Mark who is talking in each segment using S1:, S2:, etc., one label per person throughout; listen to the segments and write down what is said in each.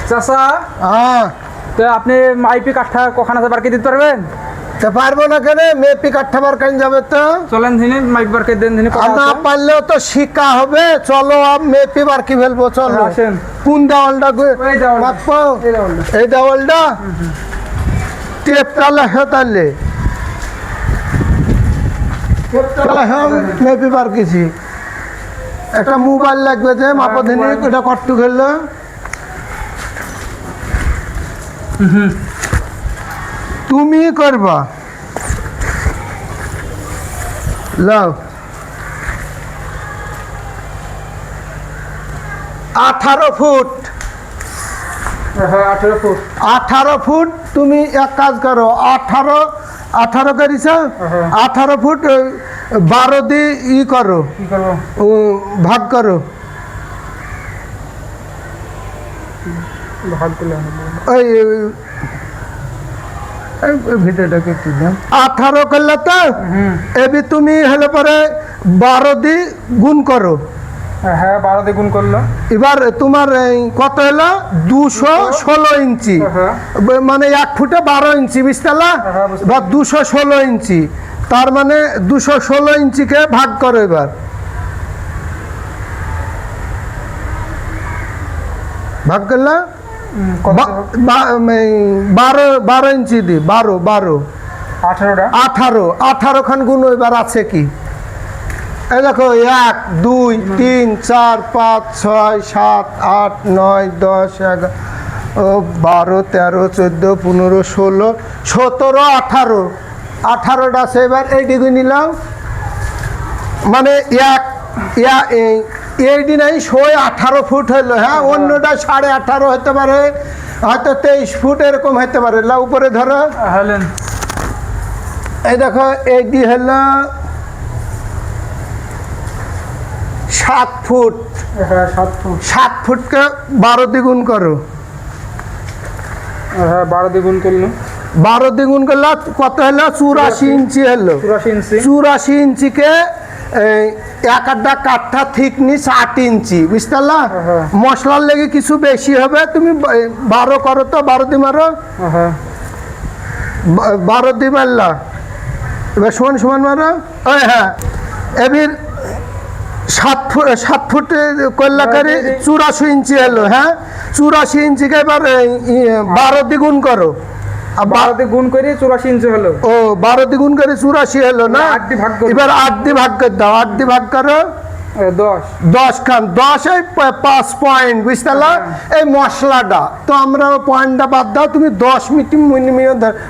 S1: চাচা
S2: হ্যাঁ
S1: তো আপনি মাইপি কাঠা কখন আছে বারকে দিতে পারবেন?
S2: তো পারবো না কেন, মেপি কাঠা বার কেন যাবে তো?
S1: চলেন দিনে মাইপি বারকে দেন দিনে
S2: আর না পারলেও তো শিক্ষা হবে। চলো মেপি বার কি ফেলবো, চলো।
S1: আসেন।
S2: কোন দেওয়ালটা
S1: এই দেওয়ালটা।
S2: মাপবো?
S1: এই দেওয়ালটা।
S2: এই দেওয়ালটা টেপটা লেখো তাহলে। মেপি বার কিছু একটা মোবাইল লাগবে যে মাপো দিনে এটা কট্টু খেললো। তুমি করবা লাও 18 ফুট।
S1: হ্যাঁ 18 ফুট।
S2: 18 ফুট। তুমি এক কাজ করো, 18 করিস, 18 ফুট 12 দিয়ে ই করো,
S1: কি করবো?
S2: ভাগ করো।
S1: ভাগ করলে
S2: ওই ভিডিওটাকে একটু দাও। 18 করলে তো এবি তুমি হলে পরে 12 দিয়ে গুণ করো।
S1: হ্যাঁ 12 দিয়ে গুণ করলো।
S2: এবার তোমার কত হলো? 216 ইঞ্চি। মানে 1 ফুটে 12 ইঞ্চি, বুঝতেলা? বা 216 ইঞ্চি। তার মানে 216 ইঞ্চিকে ভাগ করো। এবার ভাগ করলা 12 ইঞ্চি দি 12 18 খান গুণ। এবার আছে কি? এই দেখো 1 2 3 4 5 6 7 8 9 10 11 12 13 14 15 16 17 18 18টা আছে। এবার এই ডিগ্রি নিলাম, মানে এইটি নাই 18 ফুট হইলো। হ্যাঁ অন্যটা 18.5 হতে পারে, হয়তো 23 ফুট এরকম হতে পারে। উপরে ধরো। এই দেখো এইটি হলো 7 ফুট। 7 ফুটকে 12 দ্বিগুণ করো।
S1: 12 দিয়ে গুণ করলো।
S2: 12 দ্বিগুণ করলে কত হলো? 84 ইঞ্চি হলো। 84 ইঞ্চিকে এক আধা কাঠা থিকনেস 8 ইঞ্চি, বুঝতে পারলা? মশলার লেগে কিছু বেশি হবে। তুমি 12 করো তো, 12 দিয়ে মারো। 12 দিয়ে মারলা। এবার সমান সমান মারো। ওই হ্যাঁ এবার 7 ফুট করলা করে 84 ইঞ্চি হলো। হ্যাঁ 84 ইঞ্চিকে এবার 12 দ্বিগুণ করো।
S1: 12 দিয়ে গুণ করে 84 ইঞ্চি হলো।
S2: ও 12 দ্বিগুণ করে 84 হলো না? এবার 8 দিয়ে ভাগ করে দাও। 8 দিয়ে ভাগ করো 10 খান। 10 এই 5 পয়েন্ট, বুঝতে পারলা? এই মশলাটা তো আমরা পয়েন্টটা বাদ দাও। তুমি 10 মিনিট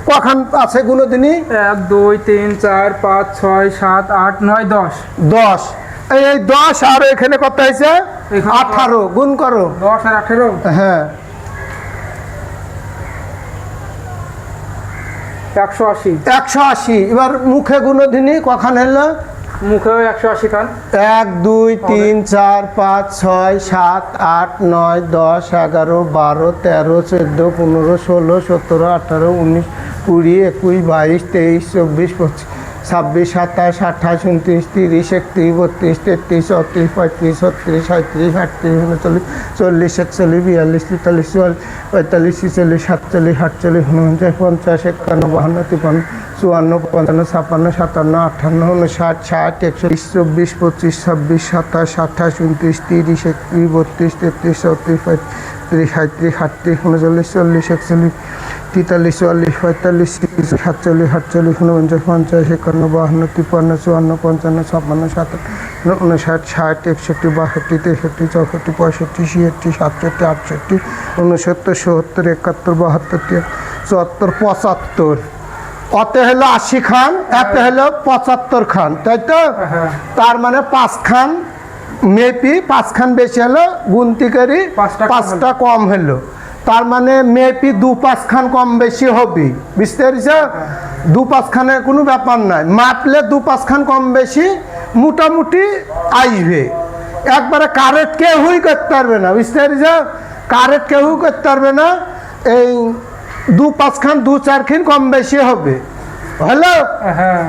S2: কখন আছে গুলো দিনই?
S1: 1 2 3 4 5 6 7 8 9 10।
S2: 10 এই 10 আর এখানে কত হয়েছে? 18 গুণ করো।
S1: 10 আর 18।
S2: হ্যাঁ 180। এবার মুখে গুণ দিনি কখন হলো?
S1: মুখেও 180 খান।
S2: 1 2 3 4 5 6 7 8 9 10 11 12 13 14 15 16 17 18 19 20 21 22 23 24 25 26 27 28 29 30 31 32 33 34 35 36 37 38 39 40 41 42 43 44 45 46 47 48 49 50 51 52 53 54 55 56 57 58 59 60 61 24 25 26 27 28 29 30 31 32 33 34 35 37 38 39 40 41 43 44 45 46 47 48 49 50 51 52 53 54 55 56 57 58 59 60 61 62 63 64 65 66 67 68 69 70 71 72 73 74 অতে হলো 80 খান, এতে হলো 75 খান, তাই তো? তার মানে 5 খান মেপি, 5 খান বেশি হলো গুনতি করি 5টা কম হলো। তার মানে মেপি 2-5 খান কম বেশি হবে, বুঝতে পেরেছ? 2-5 খানের কোনো ব্যাপার নাই। মাপলে 2-5 খান কম বেশি মোটামুটি আসবে। একবারে কারেক্ট কেউই করতে পারবে না, বুঝতে পেরেছ? কারেক্ট কেউ করতে পারবে না। এই 2-5 খান 2-4 খান কম বেশি হবে। হ্যালো।
S1: হ্যাঁ